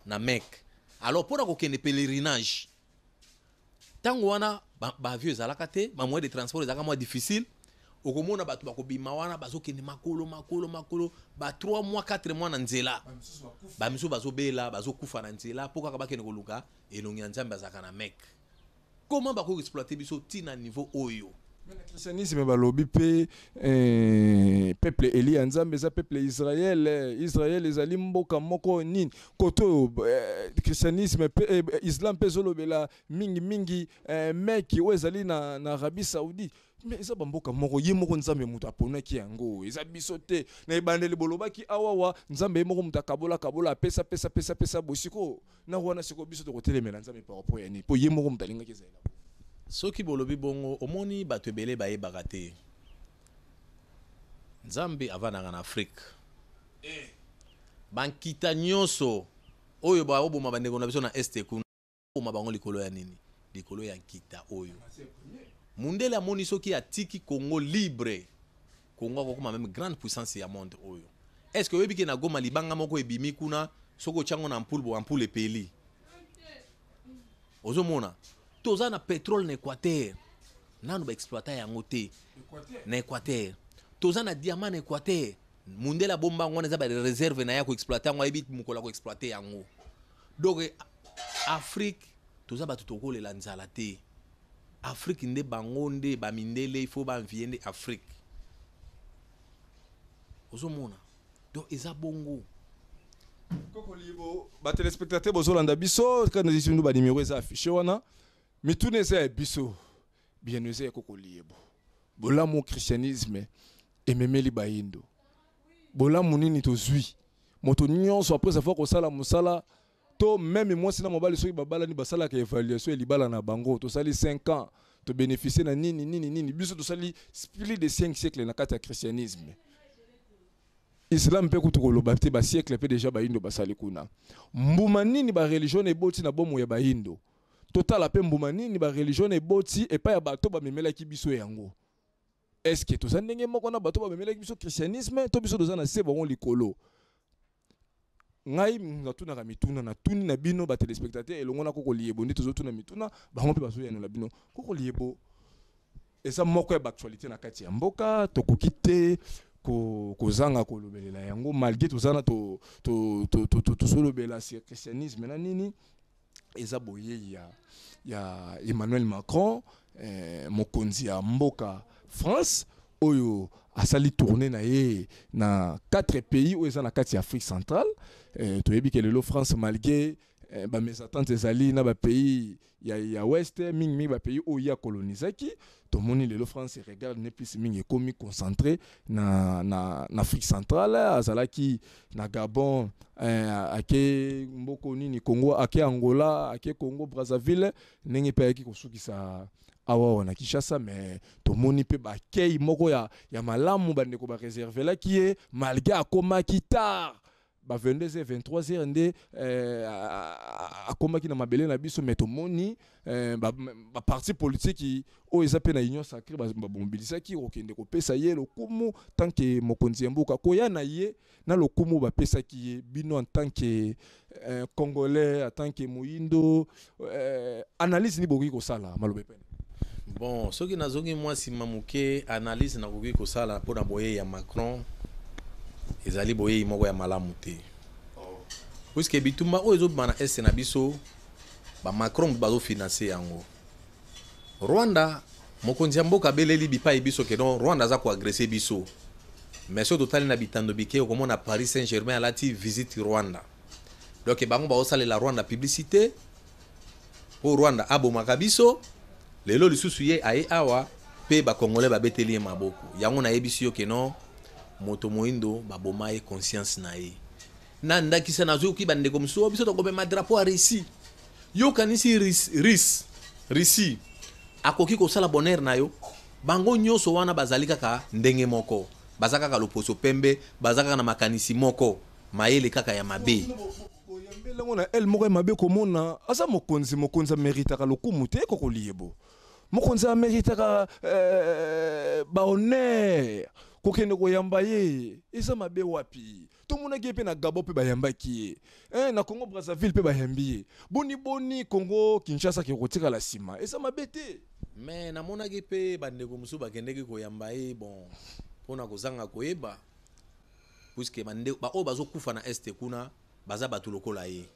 na Mecque alors pour kokende pèlerinage tango wana ba vieux ezalaka te ba moyen de transport ezalaka moins difficile okomona bato bakobima wana bazokende makolo ba 3 mois 4 mois na nzela ba miso bazobela bazokufa na nzela mpo kaka bakende koluka elongi ya nzambe azalaka na Mecque. Comment bako exploiter biso tina niveau oyo mais le christianisme balobi pe peuple eli nzambe za peuple Israël ezali mboka moko nini koto christianisme islam pe zolobela mingi Mecque o ezali na Arabie Saoudite mais eza bamboka moko ye moko nzambe mutu aponaki yango eza biso te na ebandeli bolobaki awawa nzambe ye moko mutu akabola apesa bosiko na wana siko biso tokotelemela nzambe par rapport ya nini po ye moko mutu alingaki ezala soki bolobi bongo omoni bato ebele bayebaka te nzambe avandaka na Afrique bankita nyonso oyo baoboma bandeko na biso na este kuna oboma bango likolo ya nini likolo ya nkita oyo mundele amoni soki atiki Congo libre Congo akokoma même grande puissance ya monde oyo est-ce que oyebi ke na Goma libanga moko ebimi kuna soko chango na ampule epeli ozomona toza na pétrole na Équateur nanu ba exploiter yango te na Équateur toza na diamant na Équateur mundela bomba ngwana za ba réserve na ya ko exploiter yango ebi mukola ko exploiter yango donc Afrique toza ba tutokolela nzala te Afrique nde bango nde ba mindele il faut ba envier Afrique ozomona donc eza bongo koko libo ba téléspectateurs bozolanda biso kana zisindu ba numéro eza affiché wana mitune eza biso bien eza koko libo bolamu christianisme ememeli bayindo bolamu nini tozwi moto nyonso après avoir kosala musala to même moi sina mobali soki babala ni basala ka évaluation et libala na bango to sali 5 ans to bénéficier na nini biso to sali plus de 5 siècles na kati ya christianisme. Islam pe kutu koloba te ba siècle pe déjà ba indo basali kuna. Mbuma nini ba religion eboti na bomo ya ba indo. Total pe mbuma nini ba religion eboti e pa ya bato ba memela ki biso yango. Est-ce que to sandenge moko na bato ba memela ki biso christianisme to biso doza na se bongo likolo. Ngai ngatuna ka mituna na tuni na bino ba téléspectateurs elongo na koko liebo ndi tozotuna mituna bango pe bazo yana na bino koko liebo. Eza moko ya actualité na kati ya mboka tokokite kozanga kolobelela yango malgré tozana to solobela sur christianisme na nini eza boye ya Emmanuel Macron mokonzi ya mboka France oyo asali tourner na ye na 4 pays oyo eza na kati ya Afrique centrale toyebi ke lelo France malgré ba mes attentes ezali na ba pays ya ouest mingi ba pays oyo ya colonisaki to moni lelo France regarde ne plus mingi komi concentré na Afrique centrale azalaki na Gabon ake mboko nini Congo ake Angola ake Congo Brazzaville ndenge pe yaki kosukisa awa wana Kinshasa mais to moni pe ba kei moko ya malamu bande ko ba réserver la qui est malgré akoma ki tard ba 22h 23h nde akoma ki na mabele na biso mais to moni ba parti politique o ezape na union sacrée ba mobiliser ki okende ko pesa ye lokumu tant que mokonzi mboka ko ya na ye na lokumu ba pesa ki bino en tant que congolais en tant que moyindo analyse ni boki ko sala malobe pene. Bon, ce qui n'a zongi moi si mamuke analyse na koki ko sala pour na boye ya Macron ezali boye moko ya malamu te. Puisque bitumba o ezo bana est na biso ba Macron bazo financer yango. Rwanda mokonzi mboka beleli bipa biso ke non Rwanda za ko agresser biso. Mais so total na bitando bike ko mona Paris Saint-Germain alati visite Rwanda. Donc bango ba osala la Rwanda publicité pour Rwanda abo makabiso lelo lisusu ye aye awa pe ba congolais ba beteli maboko. Yango na yebisi yo ke non moto moindo ba boma e conscience na ye. Na ndaki sana zo ki bande comme so biso to ko be ma drapeau a Russie. Yo kanisi Russie akoki ko sala bonheur na yo. Bango nyoso wana bazalika ka ndenge moko. Bazaka ka loposo pembe, bazaka na makanisi moko. Mayele kaka ya mabe. Boyambela na el moko mabe komona asa mokonzi mérita ka lokumu te ko liebo. Mokonzi mérita ka ba honneur. Kokende ko yamba ye eza mabe wapi to mona ke pe na Gabon pe ba yamba ki na Congo Brazzaville pe ba yambi boni Congo Kinshasa ki kotika la sima eza mabe te mais na mona ke pe bande ko musu ba kende ko yamba ye bon pona ko zanga ko eba puisque bande ba o bazo kufa na este kuna baza batu lokola ye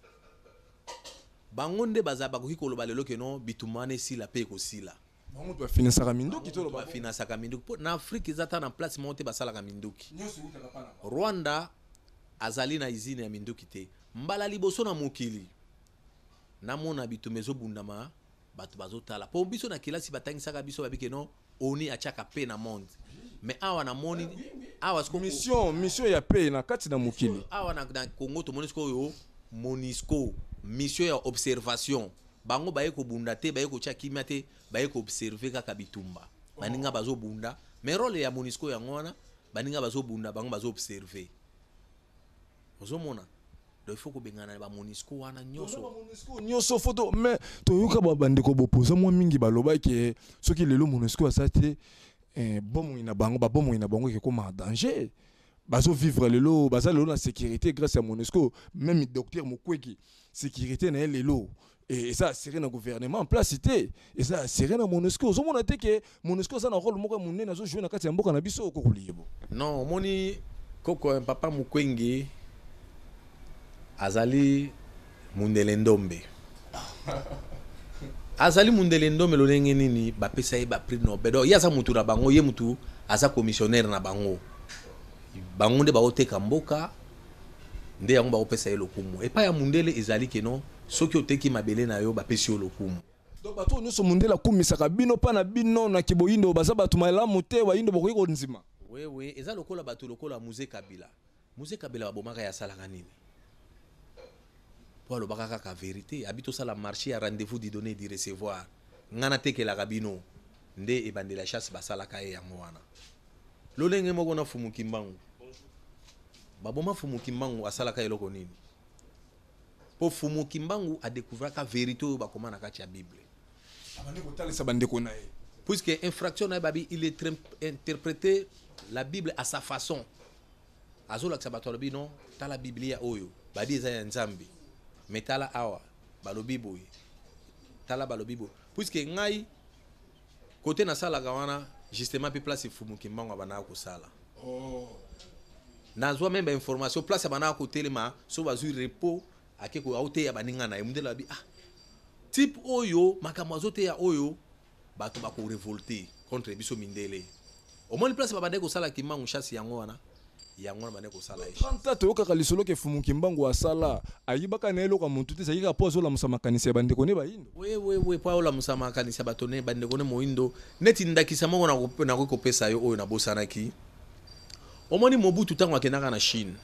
bangonde baza ba ko koloba lelo ke non bitumane si la pe ko sila. Bango doit financer ka minduki to ba financer ka minduki na Afrique ezata na place monte basala ka minduki. Rwanda azali na izine ya minduki te. Mbala liboso na mokili. Na mona bitumezo bundama batu bazotala. Po biso na kilasi batangisa ka biso babike non oni achaka pe na monde. Mais awa na moni awa sko mission ya pe na kati na mokili. Awa na Congo to Monisco yo Monisco mission ya observation. Bango baye ko bunda te baye ko chakimia te baye ko observer kaka bitumba baninga bazo bunda mais role ya Monisco ya ngona baninga bazo bunda bango bazo observer ozomona do il faut ko bengana ba Monisco wana nyoso photo mais to yuka ba bande ko bopoza mo mingi baloba ke soki lelo Monisco asate bomo ina bango ke koma danger bazo vivre lelo baza lelo na sécurité grâce à Monisco même docteur Mukwege sécurité na lelo. Et ça c'est un gouvernement en place c'était et ça c'est un Monisco zo mona te ke Monisco ça na rôle moko munene na zo jouer na kati ya mboka na biso ko liebo non moni koko papa Mukwege azali mundele ndombe azali mundele ndombe lo ndenge nini ba pesa ye ba prix Nobel do ya za mutu na bango ye mutu aza commissionnaire na bango nde ba oteka mboka nde yango ba opesa ye lokumu et pa ya mundele ezali ke non soki oteki mabele na yo ba pesi yo lokumu donc bato nyonso mundele akumisaka bino pa na bino na kiboyindo baza bato malamu te bayindo bokoki konzima oui eza lokola bato lokola Musée Kabila ba bomaka ya salaka nini po alobaka kaka vérité abi tosala marché ya rendez-vous di donner di recevoir ngana tekelaka bino nde ebandela chasse basalaka ye yango wana lolenge moko na fumu kimbangu baboma fumu kimbangu asalaka eloko nini po fumu kimbangu adécouvraka vérité oyo bakoma na kati ya bible abandi kotalisa bandeko na ye puisque infraction na ye babi il est interprété la bible à sa façon azolakisa bato alobi non tala biblia oyo babi eza ya nzambe mais tala awa balobi boye tala balobi boye puisque ngai côté nasalaka wana justement mpe place efumu kimbango abanaka kosala nazwa même bainformation place abanaka kotelema so bazwi repos ake aoteya baninga na ye mundele babi ah type oyo makambo azoteya oyo bato bakorevolte contre biso mindele omoni place babandeki kosala kimbangu chasse yango wana bandeki kosala ye 30 toyokaka lisolo ke fumu kimbangu asala ayibaka na eloko ya motu te ezalaki po azolamusa makanisi ya bandeko ne bayindo we po aolamusa makanisi ya bato ne bandeko ne moyindo neti ndakisa moko nakoki kopesa yo oyo nabosanaki omoni Mobutu ntango akendaka na Chine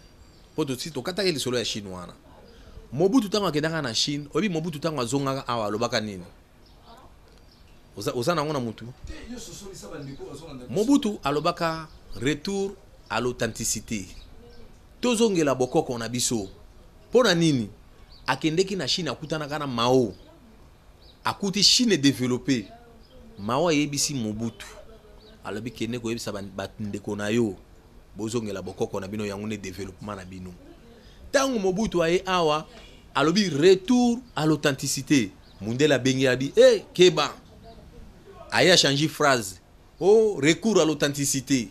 po tokataki lisolo ya Chine wana Mobutu ntango akendaka na Chine oyebi Mobutu ntango azongaka awa alobaka nini oza nango na mutu Mobutu alobaka retour à l'authenticité tozongela bokoko na biso pona nini akendeki na Chine akutanaka na Mao akuti Chine développé Mao yebisi Mobutu alobi kende ko yebisa bandeko na yo bozongela bokoko na bino yango ne développement na bino tango Mobutu aye awa alobi retour à l'authenticité mundela bengi abi keba aye a changé phrase oh recours à l'authenticité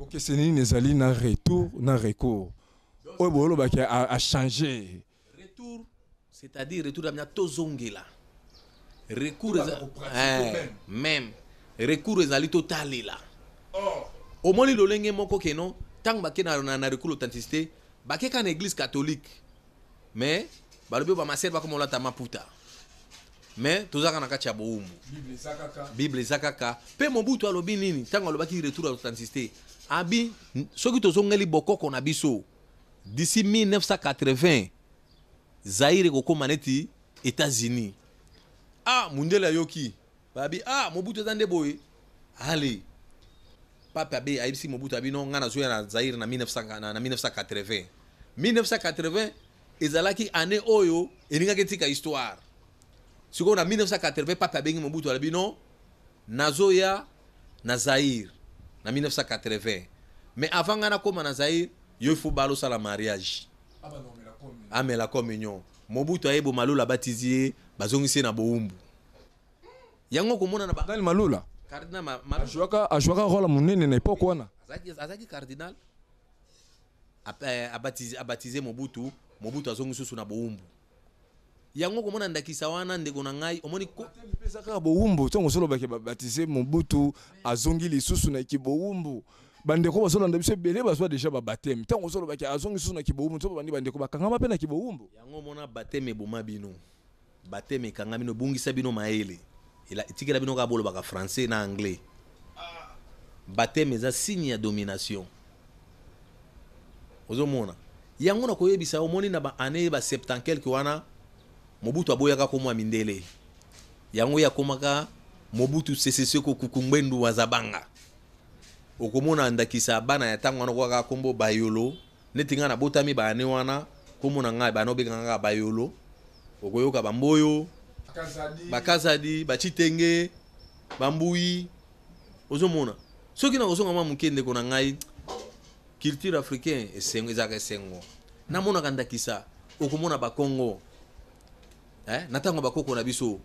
ok c'est nini ezali na retour na recours oyo bolobaki a changé retour c'est-à-dire retour amina tozongela recours même recours ezali totalela omoni lolenge moko keno tango bake na recours l'authenticité bake ka na église catholique mais balobi bamaser bakomolata maputa mais tozaka na kati ya bowumbu bible eza kaka mpe Mobutu alobi nini ntango alobaki retour à l'authenticité abi soki tozongeli bokoko na biso d'ici 1980 Zaire kokoma neti États-Unis mundele ayoki babi Mobutu eza nde boye ale pape abe ayebisi Mobutu abi no nga nazoya na Zaire na 1980 1980 ezalaki année oyo elingaki tika histoire sikoyo na 1980 pape abengi Mobutu alobi no nazoya na Zaire na 1980 mais avant nga nakoma na Zaire yo faut balosala mariage amela communion Mobutu ayebo malula batizie bazongisi na bowumbu yango komona na Cardinal Malula Cardinal ajwaka rôle monene na époque wana azaki cardinal abatize Mobutu azongisi susu na bowumbu yango komona ndakisa wana ndeko na ngai omoni pesa kaka bowumbu ntongo solobaki babatize Mobutu azongi lisusu na kibowumbu bandeko bazolanda biso ebele bazwa déjà babateme ntango solobaki azongi lisusu na kibowumbu nto bandi bandeko bakangama mpe na kibowumbu yango mona bateme eboma bino bateme ekanga bino bungisa bino maele etikela bino kaka bolobaka français na anglais bateme eza signe ya domination ozomona yango na koyebisa omoni na baannée ba 70 quelque wana Mobutu aboyaka komwa mindele yango yakomaka Mobutu sesesio ko kukungbendu wazabanga okomona ndakisa bana ya tango wana kwa kombo bayolo netinga na botami bane wana komona ngai bana obekanga bayolo okoyoka bamboyo bakazadi bachitenge bambui ozomona soki na kozonga mwa mukende kona ngai culture africaine esengo ezaka esengo namona kandakisa okomona bakongo natango bakoko na biso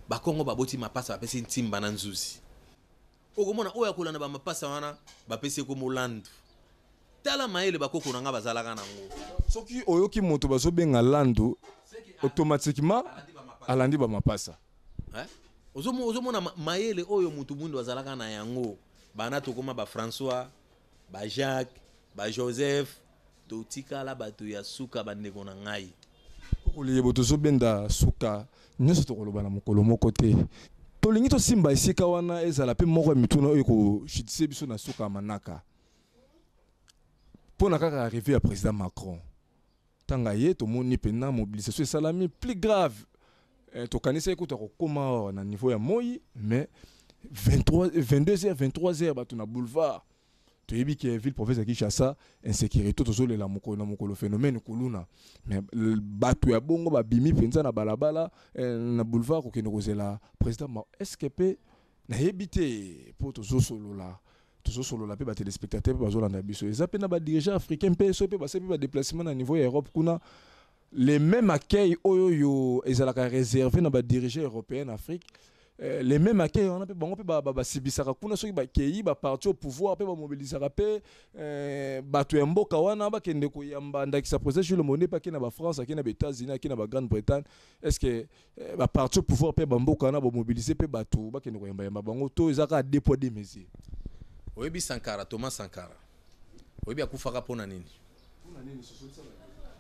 bakongo baboti mapasa bapesi ntimba na nzuzi okomona oyo akolanda bamapasa wana bapesi ko molandu tala maele bakoko na nga bazalaka nango soki oyoki moto bazobenga landu automatiquement alandi bamapasa ozomona maele oyo mutu mundu azalaka na yango bana tokoma ba François ba Jacques ba Joseph totikala bato ya suka bandeko na ngai kokoliye tozobenda suka nyonso tokoloba na mokolo moko te tolingi tosimba esika wana ezala mpe moko ya mituna oyo koshitise biso na suka manaka mpona kaka arrivé ya président Macron Tangaye to moni pena mobilisation salami plus grave. To kanisa écoute koma na niveau ya moi mais 22h 23h ba na boulevard. To yebi que ville province ya Kinshasa insécurité to zolela mokolo na mokolo phénomène kuluna mais batu ya bongo ba bimi penza na balabala na boulevard ko keno kozela président est-ce que peut na yebité pour to solola pe ba téléspectateurs pe bazolanda biso eza pe na ba dirigeants africains pe so pe ba sepi ba déplacement na niveau ya Europe kuna les mêmes accueils oyo ezalaka réservé na ba dirigeants européens en Afrique les mêmes accueils on a pe bango pe ba sibisaka kuna soki ba kei ba parti au pouvoir pe ba mobilisaka pe bato ya mboka wana ba kende ko yamba ndakisa président Jules Monet pa kina ba France akina ba États-Unis akina ba Grande-Bretagne est-ce que ba parti au pouvoir pe ba mboka wana ba mobiliser pe bato ba kende ko yamba bango to ezaka deux poids deux mesures. Oyebi Sankara, Thomas Sankara. Oyebi akufaka pona nini?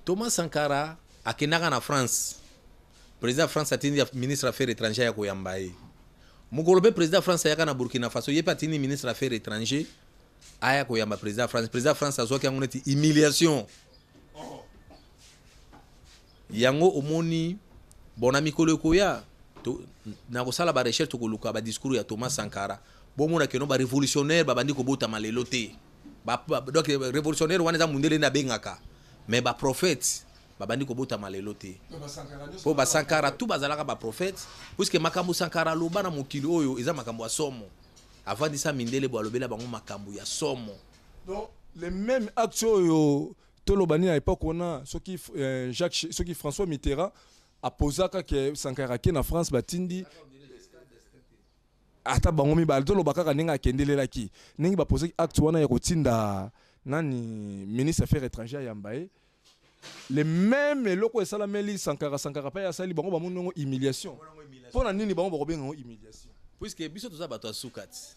Thomas Sankara akenaka na France. Président France atindi ministre affaires étrangères ya koyambaye. Mukolobe président France ayaka na Burkina Faso, yepa atindi ministre affaires étrangères aya koyamba président France. Président France azwaki yango neti humiliation. Yango omoni bona mikolo koya na kosala ba recherche to koluka ba discours ya Thomas Sankara. Bon mona que no ba révolutionnaire ba bandi ko bota malelo te donc révolutionnaire wana za mundele na bengaka mais ba prophète ba bandi ko bota malelo te po ba Sankara tout bazalaka ba prophète puisque makambo Sankara loba na mokili oyo eza makambo ya somo avant disa mindele bo alobela bango makambo ya somo donc les mêmes actes oyo to lobani à l'époque on a ce qui François Mitterrand a posé que Sankara ki na France batindi ata bango mibali to lobaka ninga akendelelaki ningi ba poser acte wana ya kotinda nani ministre affaires étrangères ya Mbaye les mêmes eloko esalameli Sankara pa ya sali bango ba monongo humiliation pona nini bango ba benga humiliation puisque biso toza bato asukati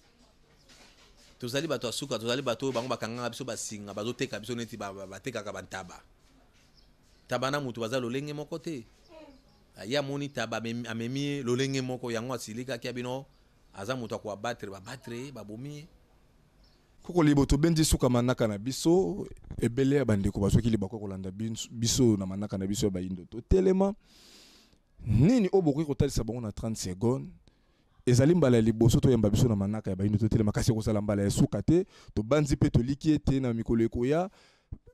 tozali bato asuka tozali bato bango bakanga biso basinga bazoteka biso neti batekaka bantaba tabana mutu bazali lolenge moko te ya moni taba amemi lolenge moko yango asilika kia bino aza mutu kwa battre ba bomi koko liboto bendi suka manaka na biso ebele ya bandeko basoki libako kolanda biso na manaka na biso ba indo to telema nini oboko kotalisa bango na 30 secondes ezali mbala liboso to yamba biso na manaka ya ba indo to telema kasi ko sala mbala ya suka te to banzi pe to liki ete na mikolo ekoya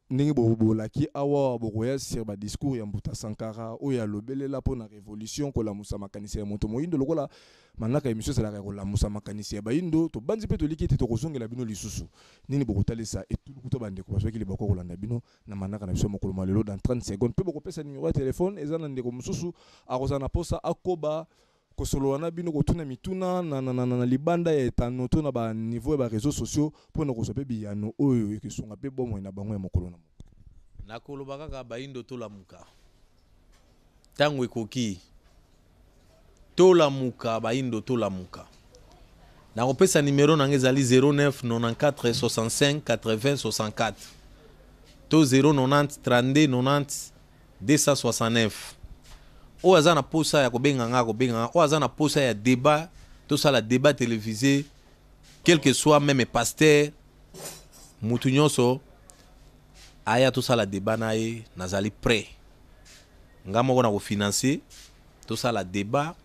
ningi bobolaki awa bokoya sur ba discours ya Mbuta Sankara oya lobelela pona révolution ko la musa makanisi ya moto moyindo lokola manaka emission sala ko la musa makanisi ya bayindo to banzi pe to liki te to kozongela bino lisusu nini bokotalisa etu to bande ko basoki libako kolanda bino na manaka na biso mokolo malelo dans 30 secondes pe bokopesa numéro ya téléphone ezana ndeko mususu akozana posa akoba kosolo wana bino kotuna mituna na libanda ya etano to na ba niveau ya ba réseaux sociaux pona kosope biyano oyo ekisonga pe bomo na bango ya mokolo na nakoloba kaka bayindo tolamuka tango ekoki tolamuka bayindo tolamuka nakopesa numéro nange ezali 09 94 65 80 64 to 090 32 90 269 oyo aza na posa ya kobenga oyo aza na posa ya débat tosala débat télévisé quel que soit même pasteur mutu nyonso aya tosala débat na ye nazali prêt nga moko na kofinancer tosala débat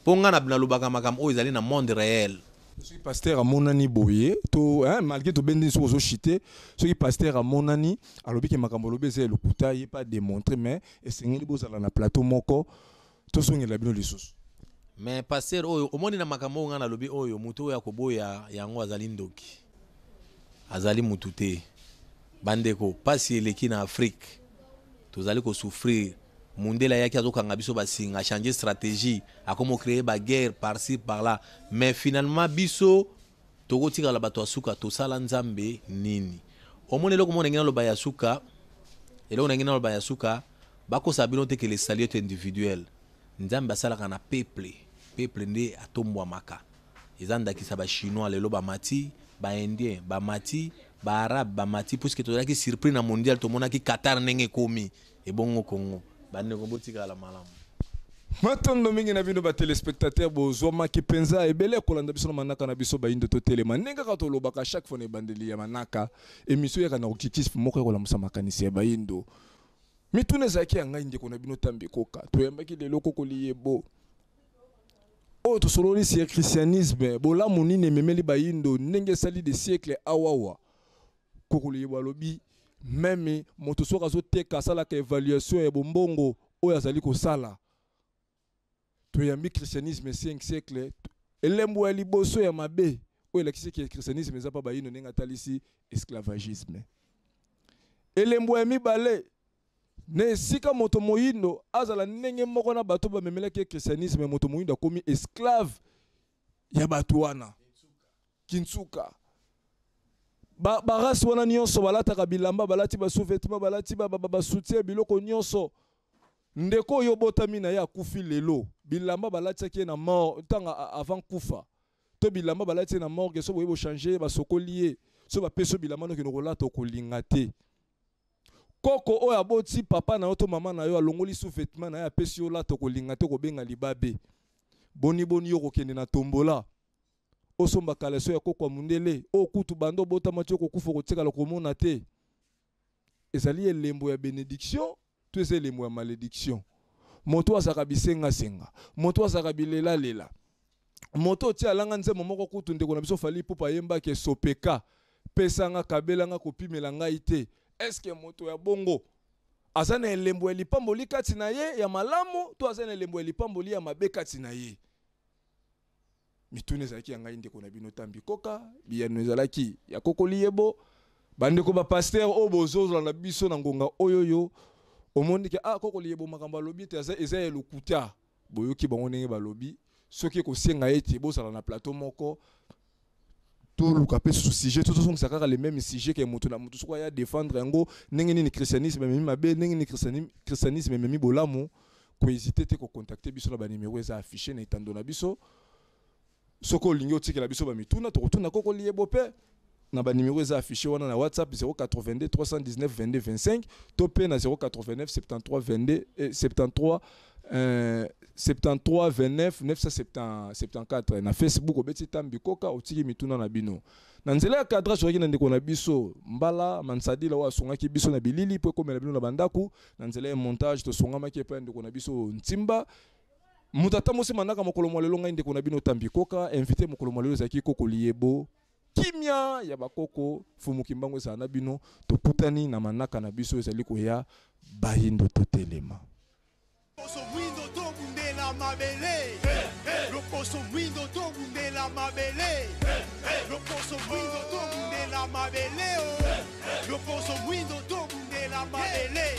mpo nga na nalobaka makambo oyo ezali na monde réel soki pasteur amonani boye to malgré to bendi so zo chité soki pasteur amonani alobi ke makambo lobe eza lokuta ye pas démontrer mais esengeli bozala na plateau moko to songela bino lisusu mais pasteur oyo omoni na makambo oyo nga nalobi oyo mutu oyo akoboya yango azali ndoki azali mutu te bandeko pasi eleki na Afrique tozali ko souffrir mundela yaki azokanga biso basinga changer stratégie akomo créer ba guerre par-ci par-là mais finalement biso tokotika la bato asuka tosala nzambe nini omone loko mona ngena lo baya suka eloko ngena lo baya suka bako sabino te que les saluts individuels nzambe asala kana peuple nde atombwa maka ezanda kisa ba chinois lelo ba mati ba indien ba mati ba arabe ba mati puisque tozalaki surpris na mondial to monaki Qatar nenge komi e bongo Congo bande ko botika la malamu matondo mingi na bino ba téléspectateurs bozoma ki penza ebele kolanda biso na manaka na biso ba indo to telema nenga ka to lobaka chaque fois ne bandeli ya manaka émission ya kana okikis moko ko la musa makanisi ya ba indo mituna ezalaki ya ngai ndeko na bino tambi koka toyambaki lelo koko liyebo oyo tosololisi ya christianisme bolamu nini ememeli bayindo ndenge esali de siècle awawa koko liyebo alobi meme moto soki azoteka asalaka évaluation ya bombongo oyo azali kosala toyambi christianisme 5 siècle elembo ya liboso ya mabe oyo elakisi ke christianisme eza pa bayindo ndenge atalisi esclavagisme elembo ya mibale na esika moto moyindo azala ndenge moko na bato bamemelaki christianisme moto moyindo akomi esclave ya bato wana kintsuka barasi wana nyonso balataka bilamba balati basous-vêtements balati basoutien biloko nyonso ndeko oyo botami na ye akufi lelo bilamba balatiaki ye na mort ntanga avant kufa to bilamba balati ye na morgue so boye bochange basokoli ye so bapesi bilamba noki nokolata okolinga te koko oyo aboti papa na yo to mama na yo alongoli sous-vêtements na ye apesi yo lata okolinga te kobenga libabe boni yo kokende na tombola osomba kaleso ya koko ya mundele o kutu bando botama ti okokufa kotikala komona te ezali elembo ya bénédiction to eza elembo ya malédiction moto azaka bisenga moto azaka bilela moto ti alanga nzembo moko kutu ndeko na biso fali pupa yembaki esopeka pesanga kabelanga kopimela ngai te eske moto ya bongo aza na elembo ya lipamboli kati na ye ya malamu to aza na elembo ya lipamboli ya mabe kati na ye mituna ezalaki ya ngai ndeko na bino tambi koka biyano ezalaki ya koko liyebo bandeko bapaster oyo bozozala na biso na ngonga oyoyo omoni ke koko liyebo makambo alobi te eza ya lokuta boyoki bango ndenge balobi soki ekosenga ete bozala na plateau moko toluka pe su sujet tozosongisa kaka le même sujet ke moto na moto soki aya défendre yango ndenge nini christianisme ememi mabe ndenge nini christianisme ememi bolamu kohésite te kocontacte biso na banimero eza affiché na etando na biso soko olingi otikela biso bamituna tokotuna koko liyebo mpe na banimero eza affiché wana na whatsapp 082 319 22 25 to pe na 089 73 22 73 29 974 na Facebook obeti tambi koka otiki mituna na bino na nzela ya cadrage soki na ndeko na biso mbala mansadila wa songaki biso na bilili po komela bino na bandaku na nzela ya montage to songamaki pe ndeko na biso ntimba mutata mosi manaka mokolo molelo ngai ndeko na bino tambi koka invité mokolo molelo zaki koko liyebo kimia ya bakoko fumuki mbango eza na bino toputani na manaka na biso ezali koya bayindo totelema Loposo mwindo tobundela mabele Loposo mwindo tobundela mabele Loposo mwindo tobundela mabele Loposo mwindo tobundela mabele